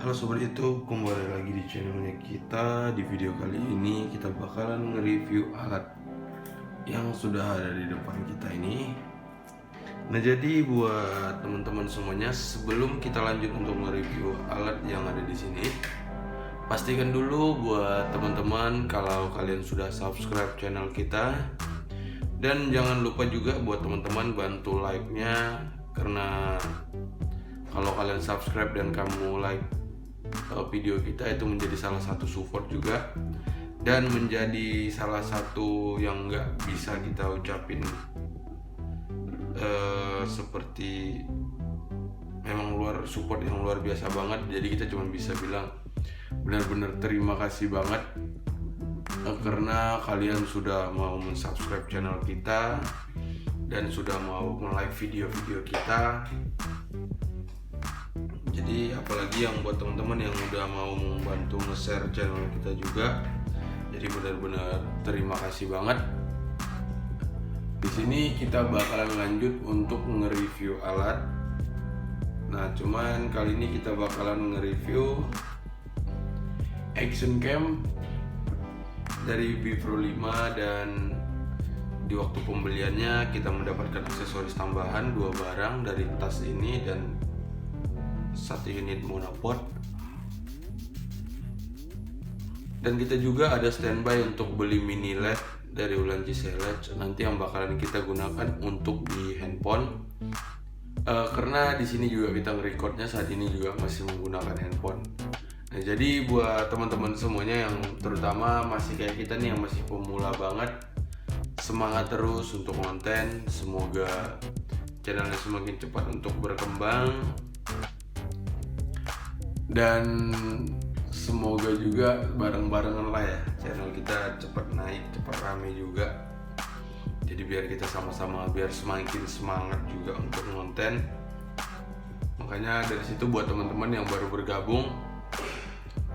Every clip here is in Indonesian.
Halo sobat itu, kembali lagi di channelnya kita. Di video kali ini kita bakalan nge-review alat yang sudah ada di depan kita ini. Nah, jadi buat teman-teman semuanya, sebelum kita lanjut untuk nge-review alat yang ada di sini, pastikan dulu buat teman-teman kalau kalian sudah subscribe channel kita. Dan jangan lupa juga buat teman-teman bantu like-nya, karena kalau kalian subscribe dan kamu like video kita itu menjadi salah satu support juga, dan menjadi salah satu yang nggak bisa kita ucapin seperti memang support yang luar biasa banget. Jadi kita cuma bisa bilang benar-benar terima kasih banget karena kalian sudah mau mensubscribe channel kita dan sudah mau nge-like video-video kita. Jadi apalagi yang buat teman-teman yang udah mau membantu nge-share channel kita juga. Jadi benar-benar terima kasih banget. Di sini kita bakalan lanjut untuk nge-review alat. Nah, cuman kali ini kita bakalan nge-review action cam dari Bipro 5, dan di waktu pembeliannya kita mendapatkan aksesoris tambahan 2 barang dari tas ini dan 1 unit monopod, dan kita juga ada standby untuk beli mini LED dari Ulanzi Select nanti yang bakalan kita gunakan untuk di handphone, karena di sini juga kita nge-recordnya saat ini juga masih menggunakan handphone. Nah, jadi buat teman-teman semuanya yang terutama masih kayak kita nih yang masih pemula banget, semangat terus untuk konten. Semoga channelnya semakin cepat untuk berkembang, dan semoga juga bareng-barengan lah ya channel kita cepat naik, cepat rame juga. Jadi biar kita sama-sama biar semakin semangat juga untuk konten. Makanya dari situ buat teman-teman yang baru bergabung,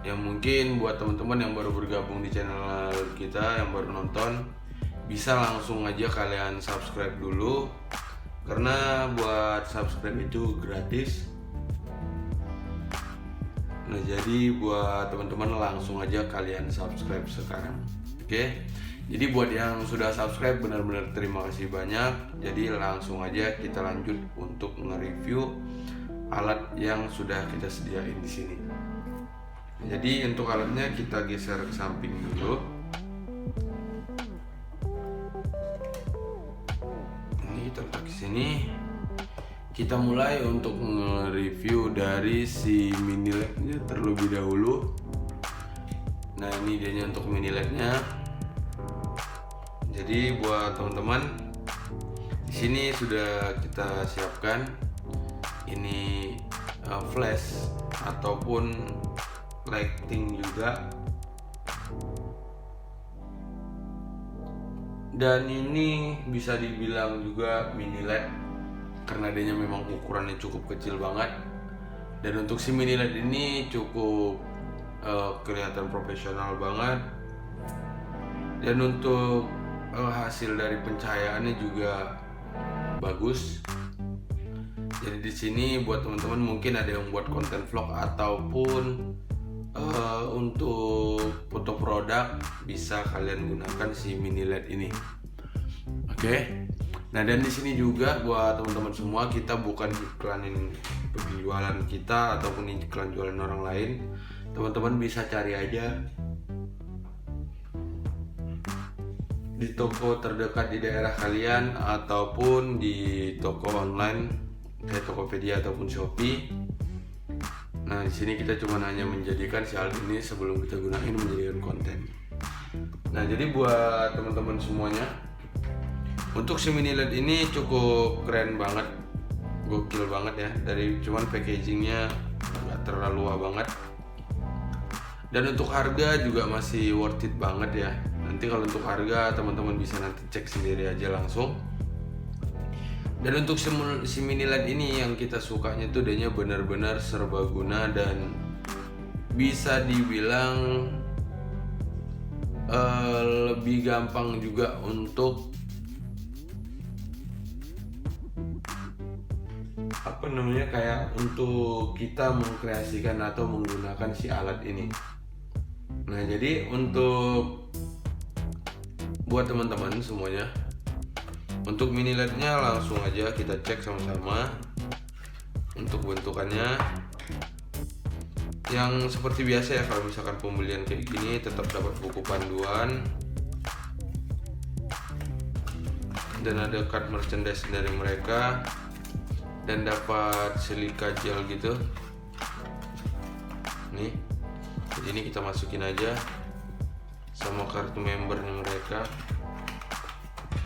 yang mungkin buat teman-teman yang baru bergabung di channel kita, yang baru nonton, bisa langsung aja kalian subscribe dulu, karena buat subscribe itu gratis. Nah, jadi buat teman-teman langsung aja kalian subscribe sekarang. Oke. Jadi buat yang sudah subscribe benar-benar terima kasih banyak. Jadi langsung aja kita lanjut untuk nge-review alat yang sudah kita sediain di sini. Jadi untuk alatnya kita geser ke samping dulu. Ini kita letak di sini. Kita mulai untuk nge-review dari si mini LED-nya terlebih dahulu. Nah, ini dianya untuk mini LED-nya. Jadi buat teman-teman, di sini sudah kita siapkan ini flash ataupun lighting juga. Dan ini bisa dibilang juga mini LED karena adanya memang ukurannya cukup kecil banget. Dan untuk si mini LED ini cukup kelihatan profesional banget. Dan untuk hasil dari pencahayaannya juga bagus. Jadi di sini buat teman-teman mungkin ada yang buat konten vlog ataupun untuk foto produk, bisa kalian gunakan si mini LED ini. Oke. Nah, dan di sini juga buat teman-teman semua, kita bukan iklanin penjualan kita ataupun iklan jualan orang lain. Teman-teman bisa cari aja di toko terdekat di daerah kalian ataupun di toko online kayak Tokopedia ataupun Shopee. Nah, di sini kita cuma hanya menjadikan si alat ini sebelum kita gunain menjadikan konten. Nah, jadi buat teman-teman semuanya, untuk si mini LED ini cukup keren banget, gokil banget ya. Dari cuman packagingnya nggak terlalu wah banget, dan untuk harga juga masih worth it banget ya. Nanti kalau untuk harga teman-teman bisa nanti cek sendiri aja langsung. Dan untuk si mini LED ini yang kita sukanya tuh dia benar-benar serbaguna dan bisa dibilang lebih gampang juga untuk apa namanya, kayak untuk kita mengkreasikan atau menggunakan si alat ini. Nah, jadi untuk buat teman-teman semuanya, untuk mini LED-nya langsung aja kita cek sama-sama. Untuk bentukannya yang seperti biasa ya, kalau misalkan pembelian kayak gini tetap dapat buku panduan dan ada card merchandise dari mereka, dan dapat silika gel gitu nih. Jadi ini kita masukin aja sama kartu membernya mereka,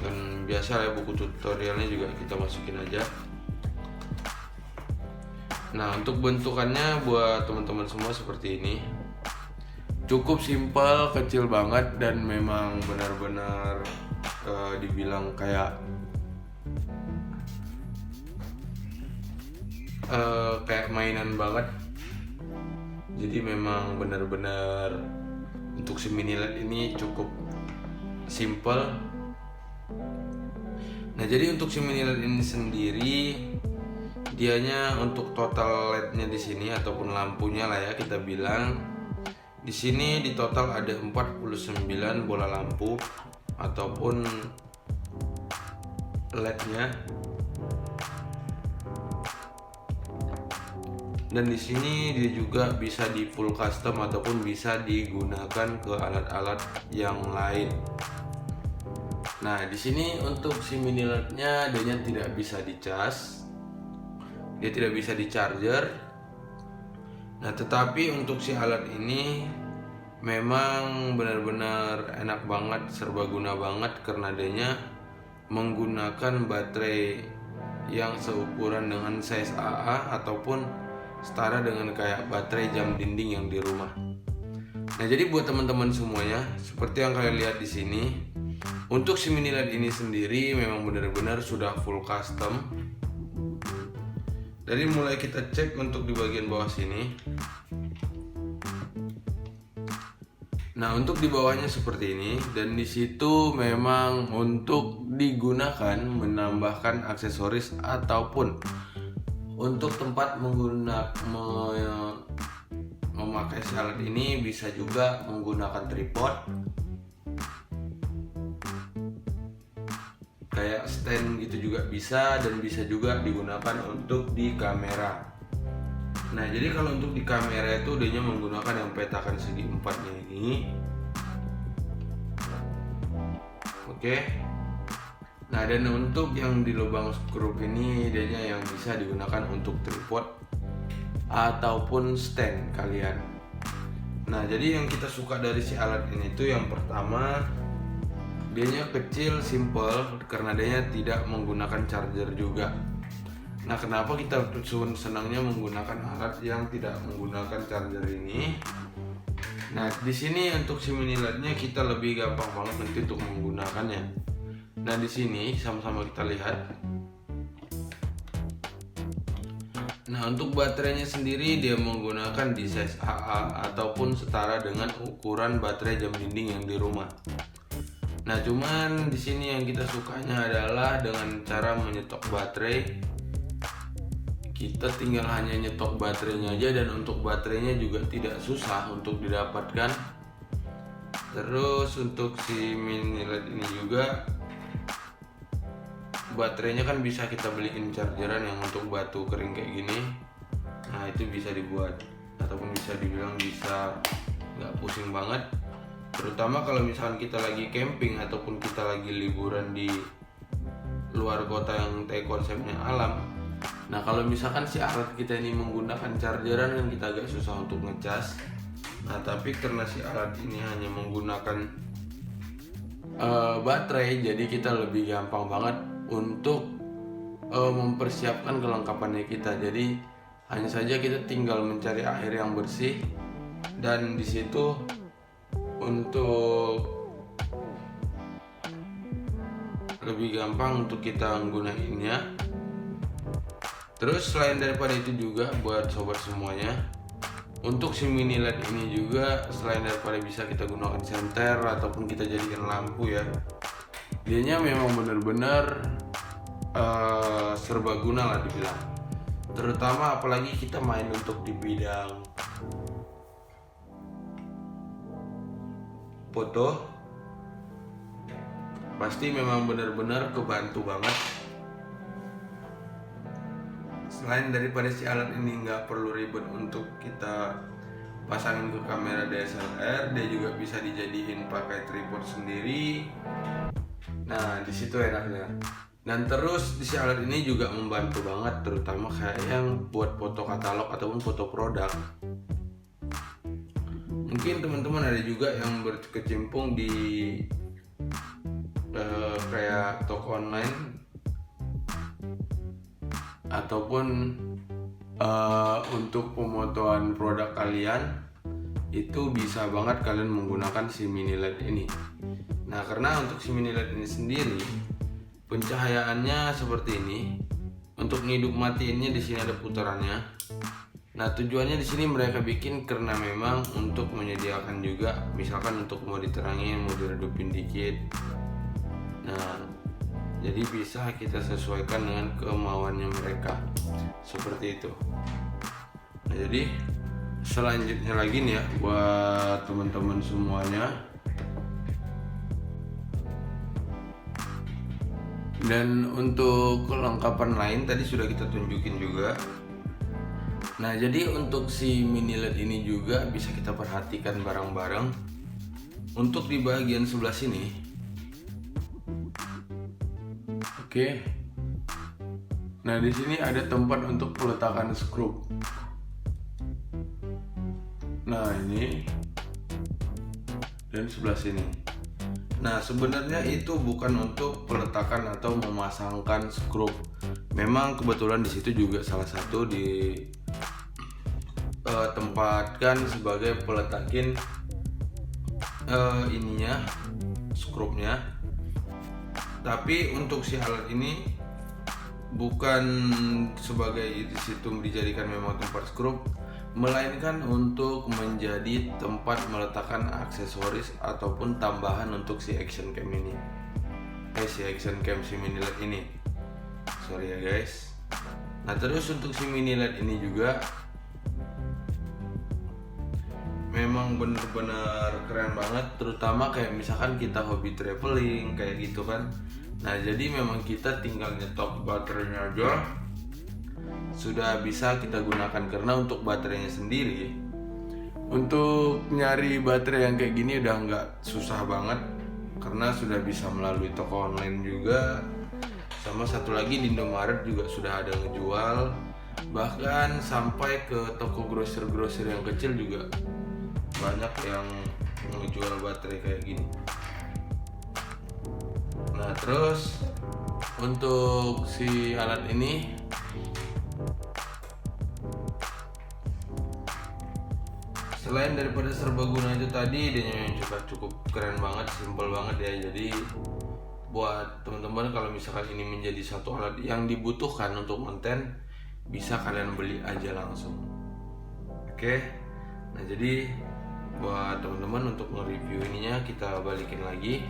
dan biasa ya buku tutorialnya juga kita masukin aja. Nah, untuk bentukannya buat teman-teman semua seperti ini, cukup simpel, kecil banget, dan memang benar-benar dibilang kayak mainan banget. Jadi memang benar-benar untuk si mini LED ini cukup simple. Nah, jadi untuk si mini LED ini sendiri, dianya untuk total LED-nya di sini ataupun lampunya lah ya kita bilang, di sini di total ada 49 bola lampu ataupun LED-nya. Dan di sini dia juga bisa di full custom ataupun bisa digunakan ke alat-alat yang lain. Nah, di sini untuk si mini LED-nya dia tidak bisa dicas, dia tidak bisa di charger. Nah, tetapi untuk si alat ini memang benar-benar enak banget, serbaguna banget, karena adanya menggunakan baterai yang seukuran dengan size AA ataupun setara dengan kayak baterai jam dinding yang di rumah. Nah, jadi buat teman-teman semuanya, seperti yang kalian lihat di sini, untuk si mini LED ini sendiri memang benar-benar sudah full custom. Dari mulai kita cek untuk di bagian bawah sini. Nah, untuk di bawahnya seperti ini, dan di situ memang untuk digunakan menambahkan aksesoris ataupun untuk tempat memakai alat ini, bisa juga menggunakan tripod kayak stand gitu juga bisa, dan bisa juga digunakan untuk di kamera. Nah, jadi kalau untuk di kamera itu dia menggunakan yang petakan segi empatnya ini. Oke. Nah, dan untuk yang di lubang skrup ini dia yang bisa digunakan untuk tripod ataupun stand kalian. Nah, jadi yang kita suka dari si alat ini tuh yang pertama, dianya kecil, simple, karena dianya tidak menggunakan charger juga. Nah, kenapa kita senangnya menggunakan alat yang tidak menggunakan charger ini? Nah, di sini untuk si mini LED-nya kita lebih gampang banget nanti untuk menggunakannya. Nah, di sini sama-sama kita lihat. Nah, untuk baterainya sendiri dia menggunakan di size AA ataupun setara dengan ukuran baterai jam dinding yang di rumah. Nah, cuman di sini yang kita sukanya adalah dengan cara menyetok baterai. Kita tinggal hanya nyetok baterainya aja, dan untuk baterainya juga tidak susah untuk didapatkan. Terus untuk si mini LED ini juga baterainya kan bisa kita beliin chargeran yang untuk batu kering kayak gini. Nah, itu bisa dibuat ataupun bisa dibilang bisa nggak pusing banget, terutama kalau misalkan kita lagi camping ataupun kita lagi liburan di luar kota yang konsepnya alam. Nah, kalau misalkan si alat kita ini menggunakan chargeran kan kita agak susah untuk ngecas. Nah, tapi karena si alat ini hanya menggunakan baterai, jadi kita lebih gampang banget untuk mempersiapkan kelengkapannya kita. Jadi hanya saja kita tinggal mencari air yang bersih, dan di situ untuk lebih gampang untuk kita menggunakannya. Terus selain daripada itu juga buat sobat semuanya, untuk si mini LED ini juga selain daripada bisa kita gunakan senter ataupun kita jadikan lampu ya, dianya memang benar-benar serbaguna lah dibilang. terutama apalagi kita main untuk di bidang foto, pasti memang benar-benar kebantu banget. Selain daripada si alat ini nggak perlu ribet untuk kita pasangin ke kamera DSLR, dia juga bisa dijadiin pakai tripod sendiri. Nah, di situ enaknya. Dan terus si alat ini juga membantu banget, terutama kayak yang buat foto katalog ataupun foto produk. Mungkin teman-teman ada juga yang berkecimpung di kayak toko online ataupun untuk pemotoan produk kalian, itu bisa banget kalian menggunakan si mini LED ini. Nah, karena untuk si mini LED ini sendiri pencahayaannya seperti ini. Untuk ngidup matiinnya di sini ada putarannya. Nah, tujuannya di sini mereka bikin karena memang untuk menyediakan juga, misalkan untuk mau diterangin, mau diredupin dikit. Nah, jadi bisa kita sesuaikan dengan kemauannya mereka, seperti itu. Nah, jadi selanjutnya lagi nih ya buat teman-teman semuanya. Dan untuk kelengkapan lain tadi sudah kita tunjukin juga. Nah, jadi untuk si mini LED ini juga bisa kita perhatikan bareng-bareng. Untuk di bagian sebelah sini, oke. Nah, di sini ada tempat untuk peletakan skrup. Nah, ini dan sebelah sini. Nah, sebenarnya itu bukan untuk peletakan atau memasangkan skrup. Memang kebetulan di situ juga salah satu tempatkan sebagai peletakin ininya, skrupnya. Tapi untuk si alat ini bukan sebagai di situ dijadikan memang tempat skrup, melainkan untuk menjadi tempat meletakkan aksesoris ataupun tambahan untuk si action cam ini. Si action cam si mini LED ini. Sorry ya guys. Nah, terus untuk si mini LED ini juga memang bener-bener keren banget, terutama kayak misalkan kita hobi traveling kayak gitu kan. Nah, jadi memang kita tinggal nyetok baterainya aja sudah bisa kita gunakan, karena untuk baterainya sendiri, untuk nyari baterai yang kayak gini udah nggak susah banget karena sudah bisa melalui toko online juga. Sama satu lagi di Indomaret juga sudah ada ngejual, bahkan sampai ke toko grosir-grosir yang kecil juga banyak yang ngejual baterai kayak gini. Nah, terus untuk si alat ini selain daripada serbaguna itu tadi, dia juga cukup keren banget, simple banget ya. Jadi buat teman-teman kalau misalkan ini menjadi satu alat yang dibutuhkan untuk konten, bisa kalian beli aja langsung. Oke. Nah, jadi buat teman-teman untuk nge-review ininya kita balikin lagi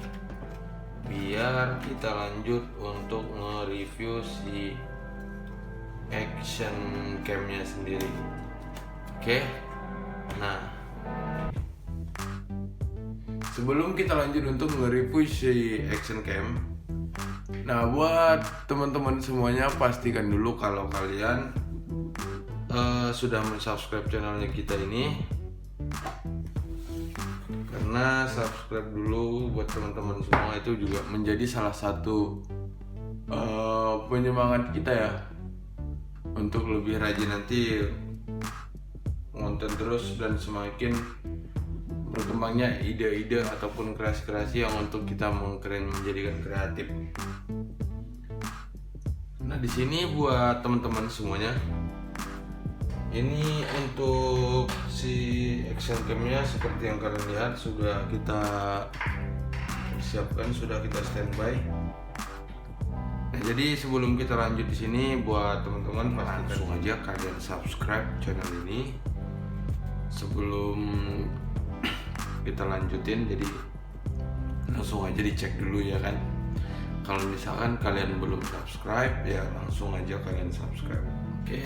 biar kita lanjut untuk nge-review si action cam-nya sendiri. Oke. Nah, sebelum kita lanjut untuk nge-review si action cam, nah buat teman-teman semuanya pastikan dulu kalau kalian sudah men-subscribe channelnya kita ini, karena subscribe dulu buat teman-teman semua itu juga menjadi salah satu penyemangat kita ya untuk lebih rajin nanti konten terus dan semakin berkembangnya ide-ide ataupun kreasi-kreasi yang untuk kita menjadikan kreatif. Nah, di sini buat teman-teman semuanya, ini untuk si action cam-nya seperti yang kalian lihat sudah kita siapkan, sudah kita standby. Nah, jadi sebelum kita lanjut di sini, buat teman-teman langsung aja kalian subscribe channel ini sebelum kita lanjutin. Jadi langsung aja dicek dulu ya kan. Kalau misalkan kalian belum subscribe, ya langsung aja kalian subscribe. Oke.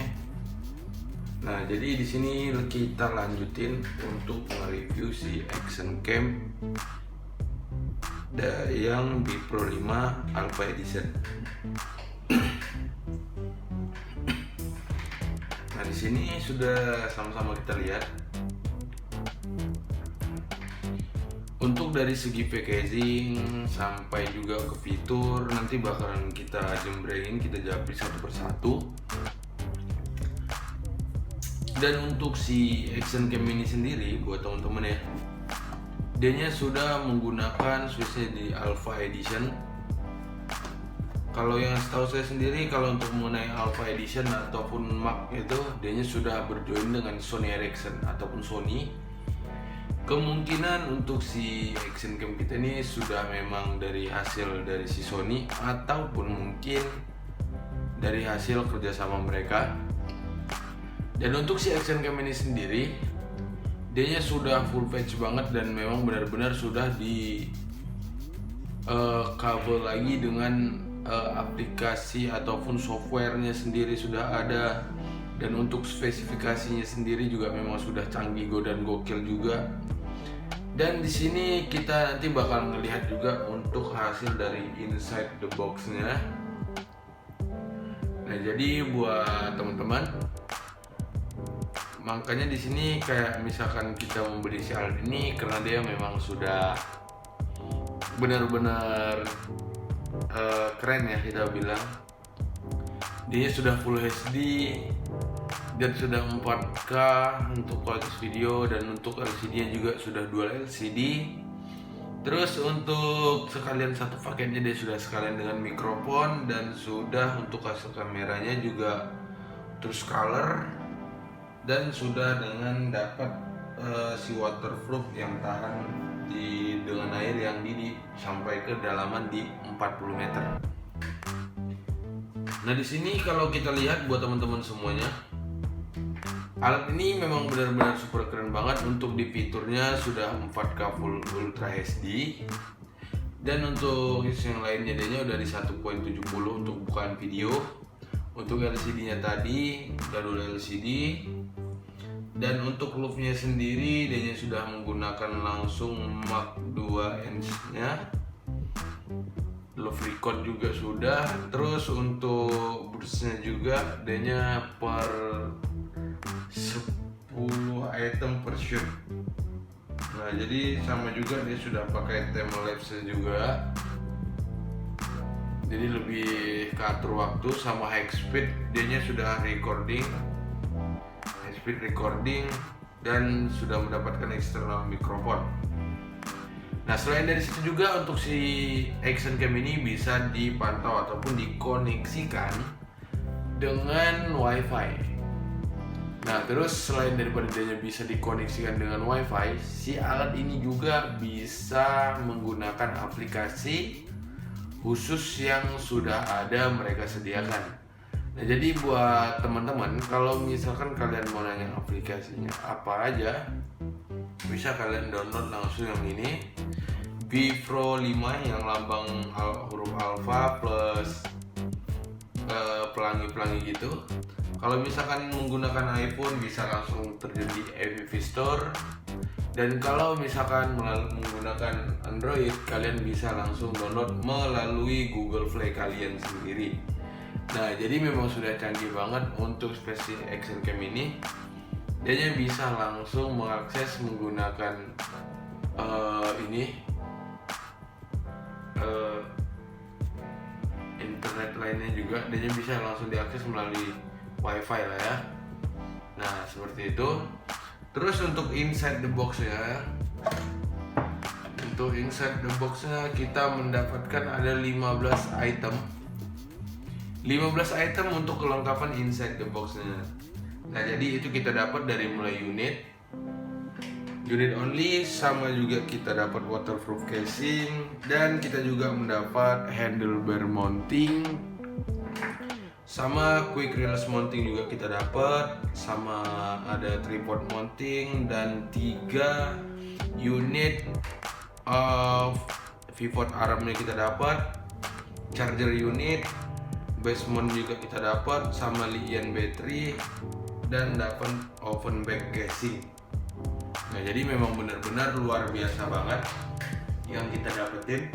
Nah, jadi di sini kita lanjutin untuk mereview si action cam yang B Pro 5 Alpha Edition. Nah, di sini sudah sama-sama kita lihat. Untuk dari segi packaging sampai juga ke fitur nanti bakalan kita jembrengin, kita japri satu persatu. Dan untuk si action cam ini sendiri buat teman-teman ya, dianya sudah menggunakan switchnya di Alpha Edition. Kalau yang setahu saya sendiri, kalau untuk mengenai Alpha Edition ataupun Mark itu, dianya sudah berjoin dengan Sony Ericsson ataupun Sony. Kemungkinan untuk si action cam kita ini sudah memang dari hasil dari si Sony ataupun mungkin dari hasil kerjasama mereka. Dan untuk si action cam ini sendiri, dianya sudah full patch banget dan memang benar-benar sudah di cover lagi dengan aplikasi ataupun softwarenya sendiri sudah ada. Dan untuk spesifikasinya sendiri juga memang sudah canggih dan gokil juga. Dan di sini kita nanti bakal melihat juga untuk hasil dari inside the box-nya. Nah, jadi buat teman-teman, makanya di sini kayak misalkan kita membeli si alat ini karena dia memang sudah benar-benar keren ya kita bilang. Dia sudah full HD dan sudah 4K untuk kualitas video, dan untuk LCD-nya juga sudah dual LCD. Terus untuk sekalian satu paketnya dia sudah sekalian dengan mikrofon, dan sudah untuk hasil kameranya juga terus color, dan sudah dengan dapat si waterproof yang tahan dengan air yang didih sampai ke kedalaman di 40 meter. Nah, di sini kalau kita lihat buat teman-teman semuanya, alat ini memang benar-benar super keren banget. Untuk di fiturnya sudah 4K full Ultra HD, dan untuk yang lainnya dia udah di 1.70 untuk bukaan video. Untuk LCD-nya tadi udah LCD, dan untuk loop-nya sendiri dia sudah menggunakan langsung Mark 2 inch-nya. Loop record juga sudah. Terus untuk burst-nya juga dia per 10 item per shoot. Nah, jadi sama juga dia sudah pakai time lapse juga. Jadi lebih keatur waktu. Sama high speed dia sudah recording, high speed recording, dan sudah mendapatkan external mikrofon. Nah, selain dari situ juga untuk si action cam ini bisa dipantau ataupun dikoneksikan dengan WiFi. Nah, terus selain daripada dia bisa dikoneksikan dengan WiFi, si alat ini juga bisa menggunakan aplikasi khusus yang sudah ada mereka sediakan. Nah, jadi buat teman-teman, kalau misalkan kalian mau nanya aplikasinya apa aja, bisa kalian download langsung yang ini, B Pro 5 yang lambang huruf alpha plus pelangi-pelangi gitu. Kalau misalkan menggunakan iPhone bisa langsung terjun di App Store, dan kalau misalkan menggunakan Android kalian bisa langsung download melalui Google Play kalian sendiri. Nah, jadi memang sudah canggih banget untuk spesies action cam ini. Dia bisa langsung mengakses menggunakan internet lainnya juga. Dia bisa langsung diakses melalui WiFi lah ya. Nah, seperti itu. Terus untuk inside the box ya, untuk inside the box nya kita mendapatkan ada 15 item untuk kelengkapan inside the box nya. Nah, jadi itu kita dapat dari mulai unit only, sama juga kita dapat waterproof casing, dan kita juga mendapat handlebar mounting, sama quick release mounting juga kita dapat, sama ada tripod mounting, dan 3 unit of pivot armnya kita dapat, charger unit, base mount juga kita dapat, sama li-ion battery, dan dapat oven bag casing. Nah, jadi memang benar-benar luar biasa banget yang kita dapetin.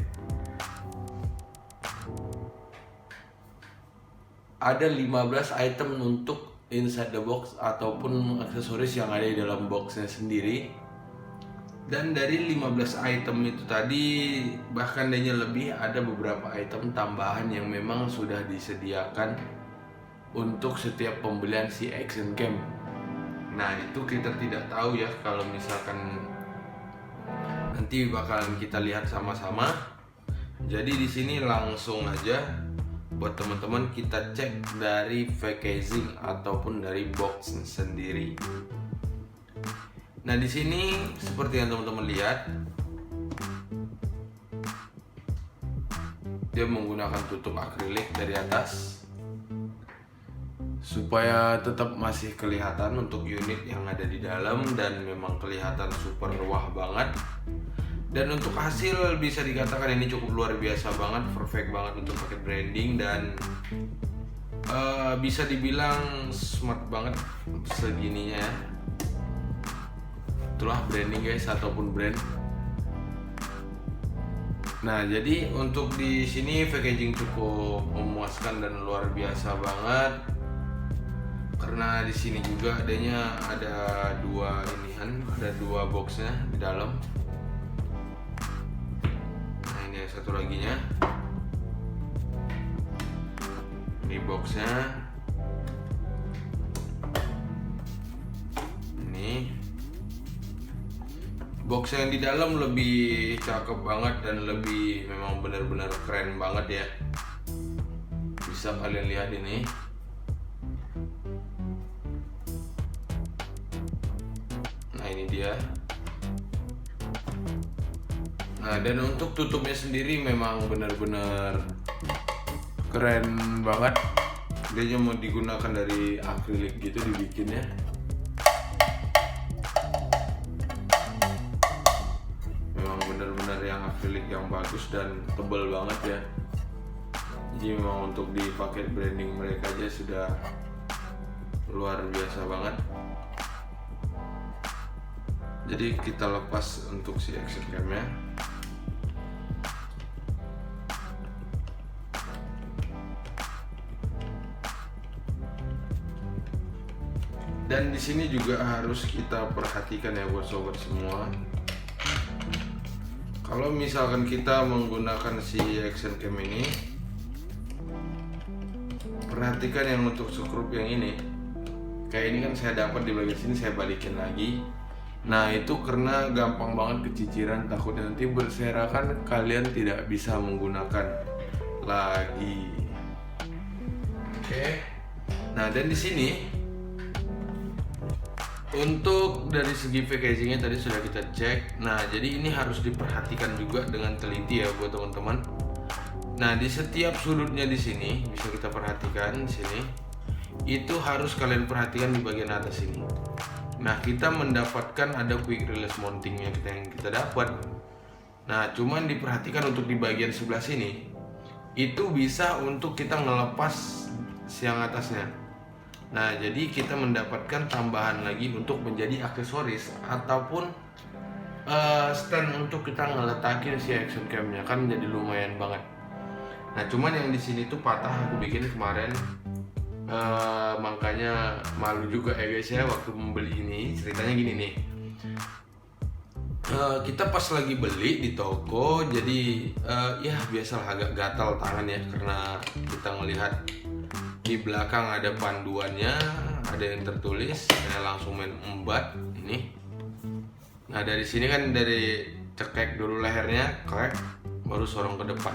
Ada 15 item untuk inside the box ataupun aksesoris yang ada di dalam boxnya sendiri. Dan dari 15 item itu tadi, bahkan adanya lebih, ada beberapa item tambahan yang memang sudah disediakan untuk setiap pembelian si Action Cam. Nah, itu kita tidak tahu ya, kalau misalkan nanti bakalan kita lihat sama-sama. Jadi di sini langsung aja buat teman-teman kita cek dari packaging ataupun dari box sendiri. Nah, di sini seperti yang teman-teman lihat, dia menggunakan tutup akrilik dari atas supaya tetap masih kelihatan untuk unit yang ada di dalam, dan memang kelihatan super wah banget. Dan untuk hasil bisa dikatakan ini cukup luar biasa banget, perfect banget untuk pakai branding, dan bisa dibilang smart banget segininya ya. Itulah branding guys, ataupun brand. Nah, jadi untuk di sini packaging cukup memuaskan dan luar biasa banget. Karena di sini juga adanya ada dua boxnya di dalam. Nah, ini satu laginya. Ini boxnya. Ini box yang di dalam lebih cakep banget dan lebih memang benar-benar keren banget ya. Bisa kalian lihat ini. Nah, ini dia. Nah, dan untuk tutupnya sendiri memang benar-benar keren banget. Dia mau digunakan dari akrilik gitu dibikinnya. Benar-benar yang akrilik yang bagus dan tebal banget ya. Jadi memang untuk di paket branding mereka aja sudah luar biasa banget. Jadi kita lepas untuk si Action Cam-nya. Dan di sini juga harus kita perhatikan ya buat sobat semua. Kalau misalkan kita menggunakan si Action Cam ini, perhatikan yang untuk skrup yang ini. Kayak ini kan saya dapat di bagian sini, saya balikin lagi. Nah, itu karena gampang banget keciciran, takutnya nanti berserakan, kalian tidak bisa menggunakan lagi. Oke. Nah, dan di sini untuk dari segi packagingnya tadi sudah kita cek. Nah, jadi ini harus diperhatikan juga dengan teliti ya buat teman-teman. Nah, di setiap sudutnya di sini bisa kita perhatikan di sini. Itu harus kalian perhatikan di bagian atas ini. Nah, kita mendapatkan ada quick release mountingnya yang kita dapat. Nah, cuman diperhatikan untuk di bagian sebelah sini. Itu bisa untuk kita ngelepas siang atasnya. Nah, jadi kita mendapatkan tambahan lagi untuk menjadi aksesoris ataupun stand untuk kita ngeletakin si Action Cam-nya, kan jadi lumayan banget. Nah, cuman yang di sini tuh patah aku bikin kemarin, makanya malu juga ya guys ya waktu membeli ini. Ceritanya gini nih, kita pas lagi beli di toko, jadi ya biasalah agak gatal tangan ya, karena kita ngelihat di belakang ada panduannya, ada yang tertulis, saya langsung main embat ini. Nah, dari sini kan dari cekek dulu lehernya, klek, baru sorong ke depan.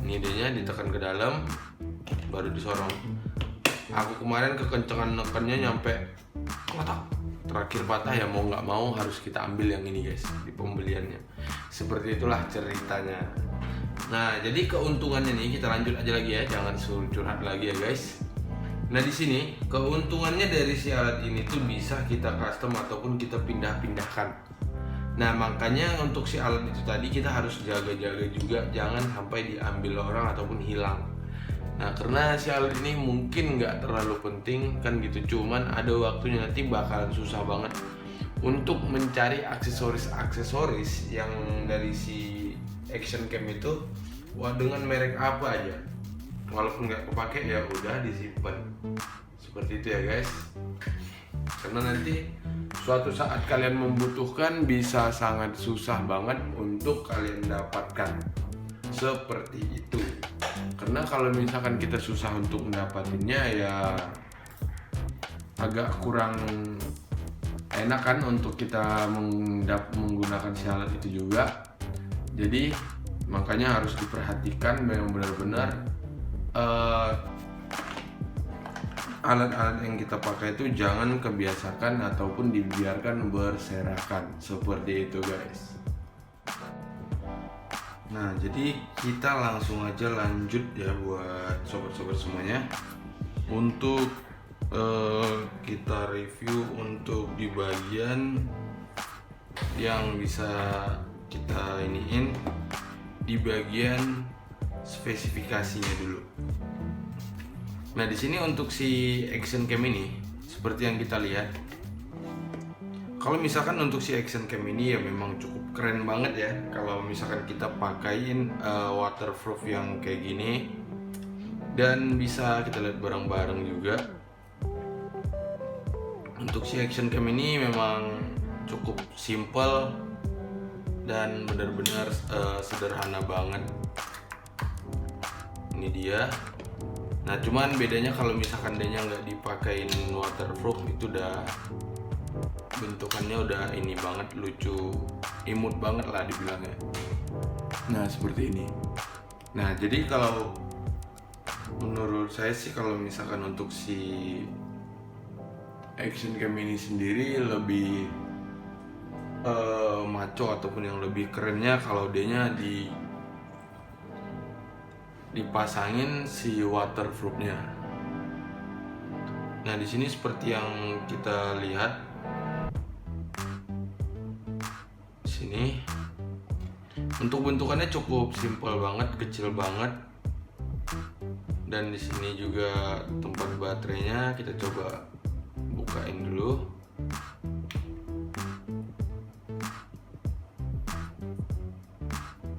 Ini idenya, ditekan ke dalam, baru disorong. Aku kemarin kekencengan nekannya nyampe kotak. Terakhir patah ya mau nggak mau harus kita ambil yang ini guys di pembeliannya. Seperti itulah ceritanya. Nah, jadi keuntungannya nih, kita lanjut aja lagi ya, jangan suruh curhat lagi ya guys. Nah, di sini keuntungannya dari si alat ini tuh bisa kita custom ataupun kita pindah-pindahkan. Nah, makanya untuk si alat itu tadi kita harus jaga-jaga juga, jangan sampai diambil orang ataupun hilang. Nah, karena si alat ini mungkin nggak terlalu penting kan gitu, cuman ada waktunya nanti bakalan susah banget untuk mencari aksesoris yang dari si action cam itu, wah dengan merek apa aja, walaupun nggak kepake ya udah disimpan seperti itu ya guys. Karena nanti suatu saat kalian membutuhkan bisa sangat susah banget untuk kalian dapatkan seperti itu. Karena kalau misalkan kita susah untuk mendapatinya ya agak kurang enak kan untuk kita menggunakan si alat itu juga. Jadi makanya harus diperhatikan memang benar-benar alat-alat yang kita pakai itu jangan kebiasakan ataupun dibiarkan berserakan seperti itu guys. Nah, jadi kita langsung aja lanjut ya buat sobat-sobat semuanya untuk kita review untuk di bagian yang bisa kita iniin di bagian spesifikasinya dulu. Nah, di sini untuk si action cam ini seperti yang kita lihat. Kalau misalkan untuk si action cam ini ya memang cukup keren banget ya. Kalau misalkan kita pakaiin waterproof yang kayak gini dan bisa kita lihat bareng-bareng juga. Untuk si action cam ini memang cukup simple dan benar-benar sederhana banget. Ini dia. Nah, cuman bedanya kalau misalkan dia nggak dipakein waterproof itu udah bentukannya udah ini banget, lucu, imut banget lah dibilangnya. Nah, seperti ini. Nah, jadi kalau menurut saya sih kalau misalkan untuk si action cam ini sendiri lebih maco ataupun yang lebih kerennya kalau dia dipasangin si waterproofnya. Nah, di sini seperti yang kita lihat di sini untuk bentukannya cukup simpel banget, kecil banget. Dan di sini juga tempat baterainya kita coba bukain dulu.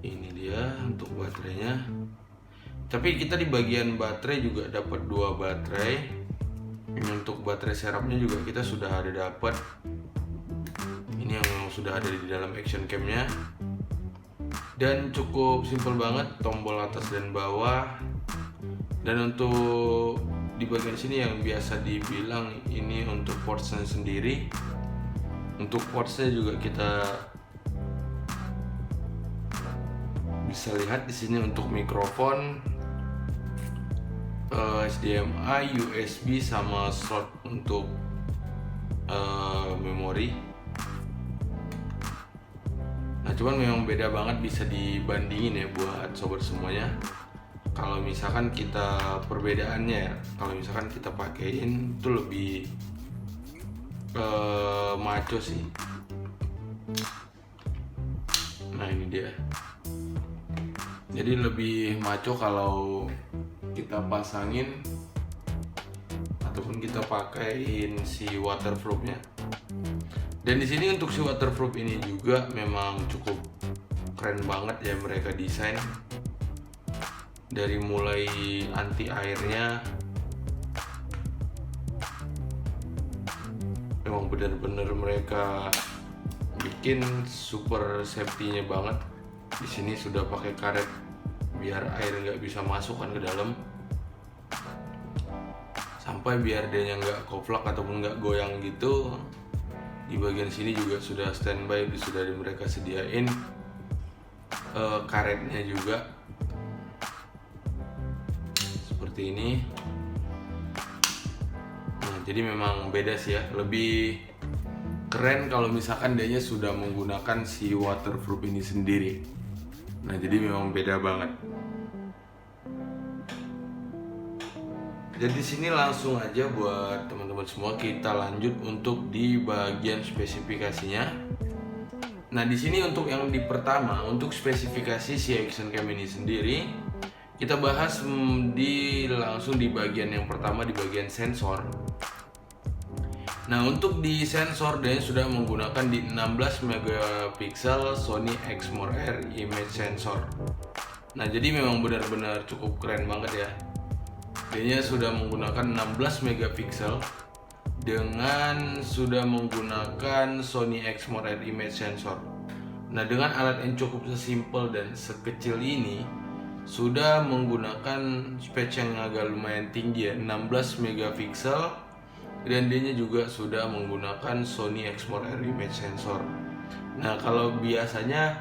Ini dia untuk baterainya. Tapi kita di bagian baterai juga dapat 2 baterai. Ini untuk baterai serapnya juga kita sudah ada dapat. Ini yang sudah ada di dalam action camnya. Dan cukup simpel banget, tombol atas dan bawah. Dan untuk di bagian sini yang biasa dibilang ini untuk portsnya sendiri. Untuk portsnya juga kita bisa lihat di sini untuk mikrofon, HDMI, USB sama slot untuk memori. Nah, cuman memang beda banget, bisa dibandingin ya buat sobat semuanya. Kalau misalkan kita perbedaannya ya, kalau misalkan kita pakein itu lebih maco sih. Nah, ini dia. Jadi lebih maco kalau kita pasangin ataupun kita pakein si waterproofnya. Dan di sini untuk si waterproof ini juga memang cukup keren banget ya mereka desain. Dari mulai anti airnya memang benar-benar mereka bikin super safety-nya banget. Di sini sudah pakai karet biar air nggak bisa masuk kan ke dalam, sampai biar dia nggak koplak ataupun nggak goyang gitu. Di bagian sini juga sudah standby, sudah mereka sediain karetnya juga seperti ini. Nah, jadi memang beda sih ya, lebih keren kalau misalkan dia sudah menggunakan si waterproof ini sendiri. Nah, jadi memang beda banget. Jadi sini langsung aja buat teman-teman semua kita lanjut untuk di bagian spesifikasinya. Nah, di sini untuk yang di pertama untuk spesifikasi si action cam ini sendiri, Kita bahas langsung di bagian yang pertama, di bagian sensor. Nah, untuk di sensor dia sudah menggunakan di 16 megapiksel Sony Exmor R image sensor. Nah, jadi memang benar-benar cukup keren banget ya. Dia sudah menggunakan 16 megapiksel dengan sudah menggunakan Sony Exmor R image sensor. Nah, dengan alat yang cukup sesimpel dan sekecil ini sudah menggunakan spek yang agak lumayan tinggi ya, 16 megapiksel, dan dia juga sudah menggunakan Sony Exmor R image sensor. Nah, kalau biasanya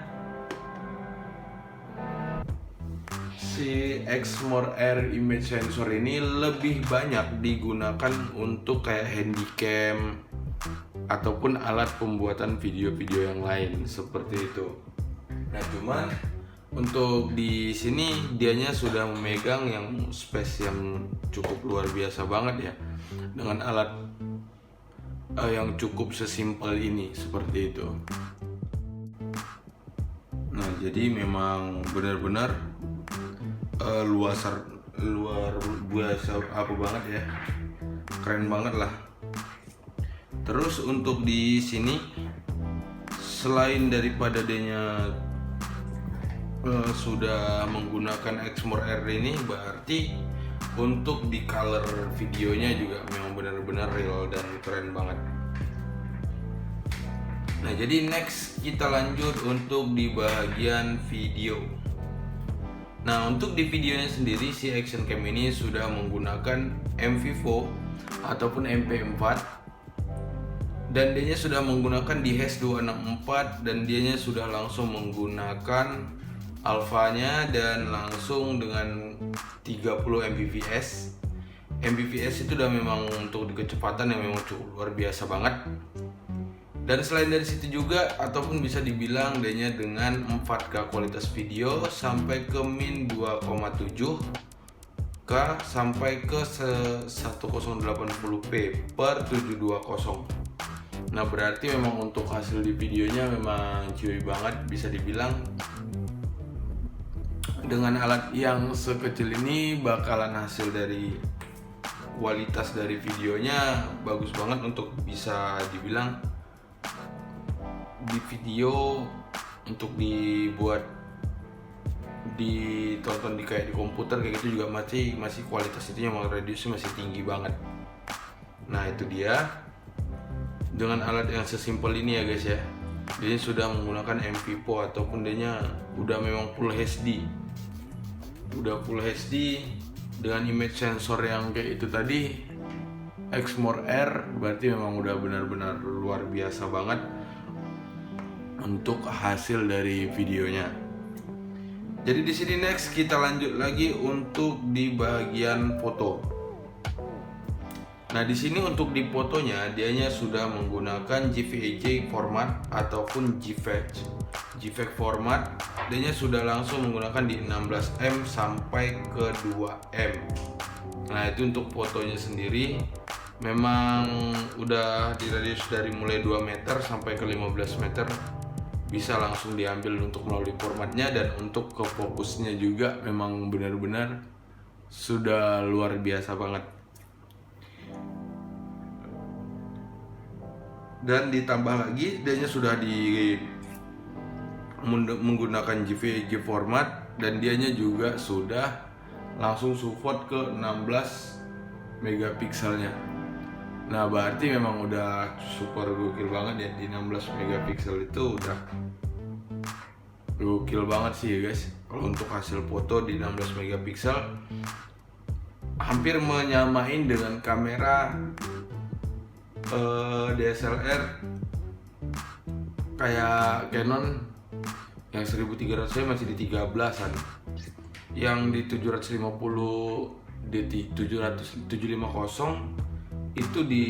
si Exmor R image sensor ini lebih banyak digunakan untuk kayak handycam ataupun alat pembuatan video-video yang lain seperti itu. Nah, cuman untuk di sini dianya sudah memegang yang space yang cukup luar biasa banget ya, dengan alat yang cukup sesimpel ini seperti itu. Nah, jadi memang benar-benar luar biasa apa banget ya, keren banget lah. Terus untuk di sini selain daripada dia sudah menggunakan Exmor R ini, berarti untuk di color videonya juga memang benar-benar real dan keren banget. Nah, jadi next kita lanjut untuk di bagian video. Nah, untuk di videonya sendiri si action cam ini sudah menggunakan M-Vivo ataupun MP4, dan dia sudah menggunakan di H264, dan dia sudah langsung menggunakan alfanya dan langsung dengan 30 Mbps. Mbps itu udah memang untuk di kecepatan yang memang cukup luar biasa banget. Dan selain dari situ juga, ataupun bisa dibilang dia dengan 4K kualitas video sampai ke min 2,7K sampai ke 1080p per 720. Nah, berarti memang untuk hasil di videonya memang cuy banget, bisa dibilang dengan alat yang sekecil ini bakalan hasil dari kualitas dari videonya bagus banget untuk bisa dibilang di video untuk dibuat ditonton di kayak di komputer kayak gitu juga masih kualitas itu yang radiusnya masih tinggi banget. Nah, itu dia dengan alat yang sesimpel ini ya guys ya. Dia sudah menggunakan M-Vivo ataupun dia udah memang full HD. Udah full HD dengan image sensor yang kayak itu tadi, Exmor R, berarti memang udah benar-benar luar biasa banget untuk hasil dari videonya. Jadi di sini next kita lanjut lagi untuk di bagian foto. Nah, di sini untuk di fotonya dianya sudah menggunakan JPEG format ataupun JPEG format. Dianya sudah langsung menggunakan di 16M sampai ke 2M. Nah, itu untuk fotonya sendiri memang udah di radius dari mulai 2 meter sampai ke 15 meter bisa langsung diambil untuk melalui formatnya, dan untuk ke fokusnya juga memang benar-benar sudah luar biasa banget. Dan ditambah lagi dia sudah menggunakan JPEG format, dan dianya juga sudah langsung support ke 16 megapikselnya. Nah, berarti memang udah super gokil banget ya, di 16 megapiksel itu udah gokil banget sih ya guys. Kalau untuk hasil foto di 16 megapiksel hampir menyamain dengan kamera DSLR kayak Canon yang 1300 masih di 13-an, yang di 750 itu di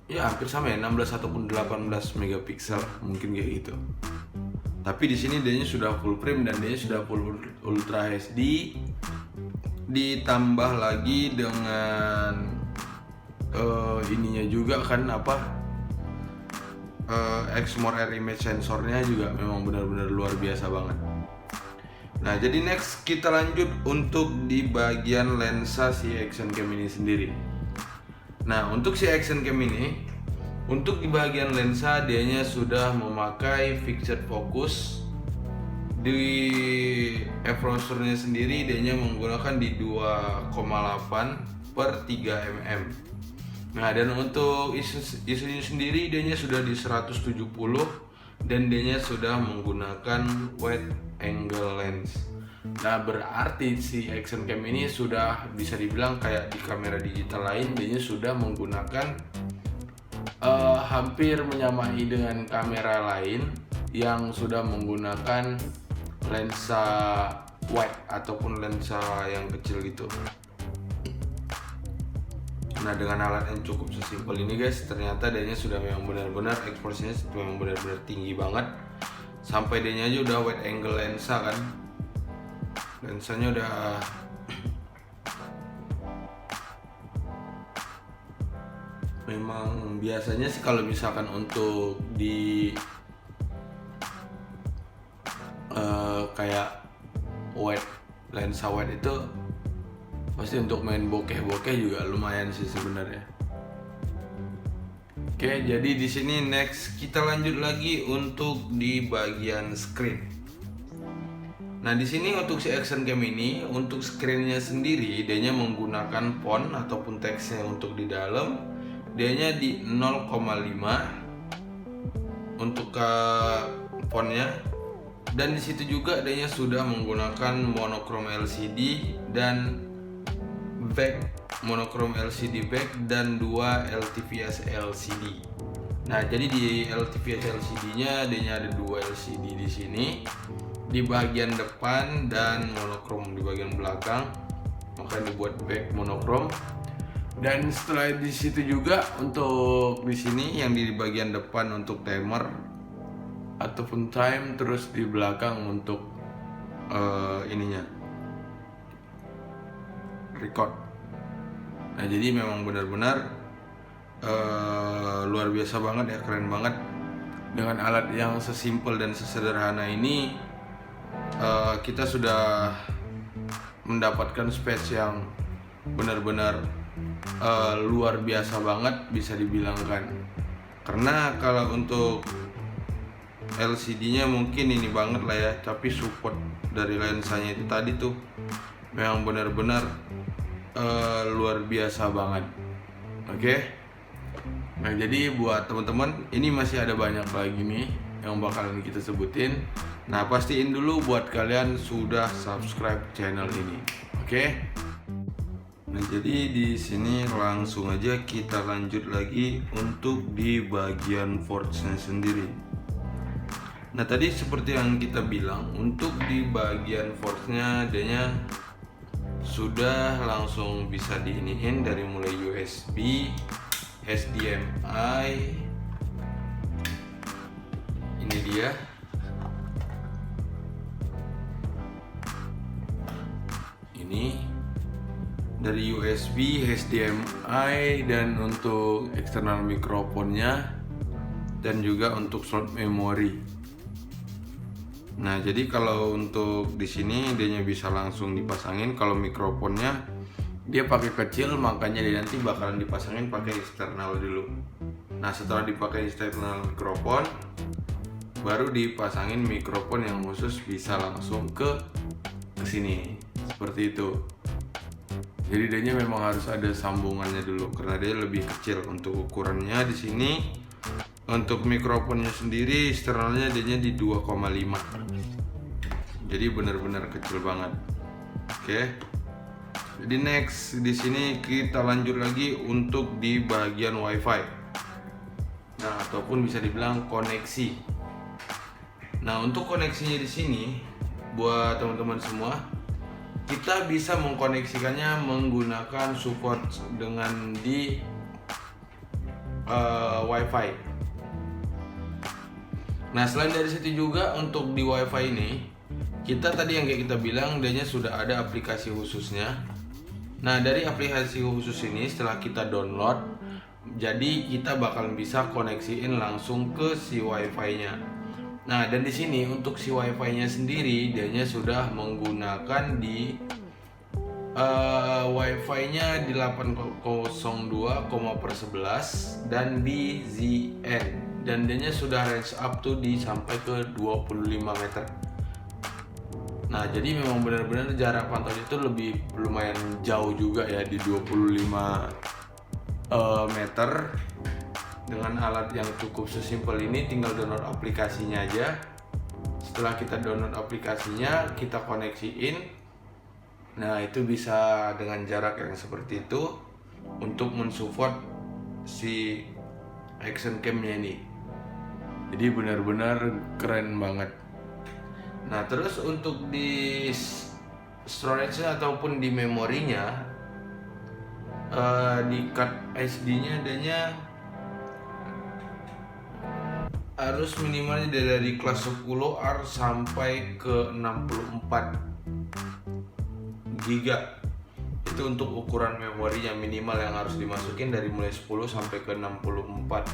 ya hampir sama ya, 16 ataupun 18 megapiksel mungkin kayak gitu. Tapi di sini dia sudah full frame dan dia sudah full ultra HD, ditambah lagi dengan ininya juga kan Exmor R image sensornya juga memang benar-benar luar biasa banget. Nah, jadi next kita lanjut untuk di bagian lensa si action cam ini sendiri. Nah, untuk si action cam ini, untuk di bagian lensa dianya sudah memakai fixed focus. Di f-rosternya sendiri dianya menggunakan di 2,8 per 3 mm. Nah, dan untuk isunya sendiri dianya sudah di 170 dan dianya sudah menggunakan wide angle lens. Nah, berarti si action cam ini sudah bisa dibilang kayak di kamera digital lain, dianya sudah menggunakan hampir menyamai dengan kamera lain yang sudah menggunakan lensa wide ataupun lensa yang kecil gitu. Nah, dengan alat yang cukup sesimpel ini guys, ternyata dianya sudah memang benar-benar ekspresinya memang benar-benar tinggi banget. Sampai dianya aja udah wide angle lensa kan. Lensanya udah memang biasanya sih kalau misalkan untuk di kayak wide lensa wide itu pasti untuk main bokeh-bokeh juga lumayan sih sebenarnya. Oke, jadi di sini next kita lanjut lagi untuk di bagian screen. Nah, di sini untuk si action cam ini, untuk screennya sendiri dianya menggunakan font ataupun teksnya untuk di dalam dianya di 0,5 untuk ke fontnya. Dan di situ juga adanya sudah menggunakan monokrom LCD dan back monokrom LCD back dan 2 LTPS LCD. Nah, jadi di LTPS LCD-nya adanya ada 2 LCD di sini di bagian depan dan monokrom di bagian belakang. Makanya dibuat back monokrom. Dan setelah di situ juga untuk di sini yang di bagian depan untuk timer ataupun time, terus di belakang untuk ininya record. Nah, jadi memang benar-benar luar biasa banget ya, keren banget. Dengan alat yang sesimpel dan sesederhana ini kita sudah mendapatkan space yang benar-benar luar biasa banget bisa dibilangkan. Karena kalau untuk LCD-nya mungkin ini banget lah ya, tapi support dari lensanya itu tadi tuh memang benar-benar luar biasa banget. Oke. Nah, jadi buat teman-teman ini masih ada banyak lagi nih yang bakalan kita sebutin. Nah, pastiin dulu buat kalian sudah subscribe channel ini. Oke. Nah, jadi di sini langsung aja kita lanjut lagi untuk di bagian forge-nya sendiri. Nah, tadi seperti yang kita bilang, untuk di bagian force-nya adanya sudah langsung bisa diiniin dari mulai USB, HDMI. Ini dia. Ini dari USB, HDMI, dan untuk eksternal mikrofonnya dan juga untuk slot memori. Nah, jadi kalau untuk di sini dia bisa langsung dipasangin. Kalau mikrofonnya dia pakai kecil, makanya dia nanti bakalan dipasangin pakai eksternal dulu. Nah, setelah dipakai eksternal mikrofon, baru dipasangin mikrofon yang khusus bisa langsung ke sini seperti itu. Jadi dia memang harus ada sambungannya dulu karena dia lebih kecil untuk ukurannya. Di sini untuk mikrofonnya sendiri eksternalnya dia di 2,5. Jadi benar-benar kecil banget. Oke. Jadi next di sini kita lanjut lagi untuk di bagian WiFi. Nah, ataupun bisa dibilang koneksi. Nah, untuk koneksinya di sini buat teman-teman semua, kita bisa mengkoneksikannya menggunakan support dengan di WiFi. Nah, selain dari situ juga untuk di WiFi ini, kita tadi yang kayak kita bilang dia sudah ada aplikasi khususnya. Nah, dari aplikasi khusus ini setelah kita download, jadi kita bakal bisa koneksiin langsung ke si WiFi-nya. Nah, dan di sini untuk si WiFi-nya sendiri dianya sudah menggunakan di WiFi-nya di 802,11 dan BZN, dan dianya sudah range up tuh di sampai ke 25 meter. Nah, jadi memang benar-benar jarak pantaunya itu lumayan jauh juga ya, di 25 meter. Dengan alat yang cukup sesimpel ini, tinggal download aplikasinya aja. Setelah kita download aplikasinya, kita koneksiin. Nah, itu bisa dengan jarak yang seperti itu untuk mensupport si action cam-nya ini. Jadi benar-benar keren banget. Nah, terus untuk di storage-nya ataupun di memorinya, di card SD-nya adanya harus minimalnya dari kelas 10 R sampai ke 64 GB. Itu untuk ukuran memori yang minimal yang harus dimasukin, dari mulai 10 sampai ke 64.